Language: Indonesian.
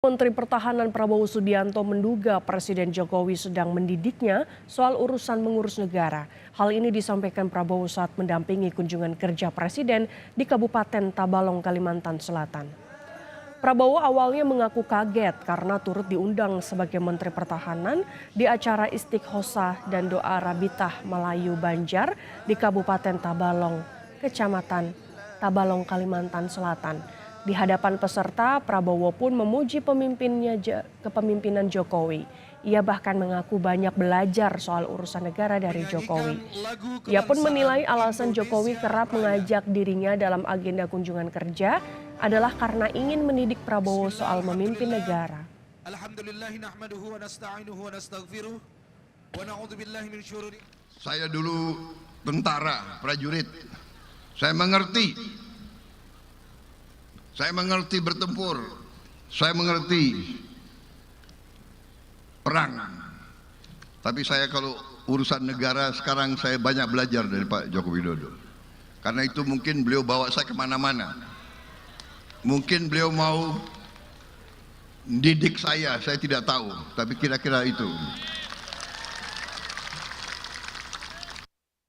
Menteri Pertahanan Prabowo Subianto menduga Presiden Jokowi sedang mendidiknya soal urusan mengurus negara. Hal ini disampaikan Prabowo saat mendampingi kunjungan kerja Presiden di Kabupaten Tabalong, Kalimantan Selatan. Prabowo awalnya mengaku kaget karena turut diundang sebagai Menteri Pertahanan di acara Istighosah dan Doa Rabitah Melayu Banjar di Kabupaten Tabalong, Kecamatan Tabalong, Kalimantan Selatan. Di hadapan peserta, Prabowo pun memuji kepemimpinan Jokowi. Ia bahkan mengaku banyak belajar soal urusan negara dari Jokowi. Ia pun menilai alasan Jokowi kerap mengajak dirinya dalam agenda kunjungan kerja adalah karena ingin mendidik Prabowo soal memimpin negara. Saya dulu tentara, prajurit. Saya mengerti bertempur, saya mengerti perang. Tapi saya kalau urusan negara sekarang saya banyak belajar dari Pak Joko Widodo. Karena itu mungkin beliau bawa saya kemana-mana. Mungkin beliau mau didik saya tidak tahu. Tapi kira-kira itu.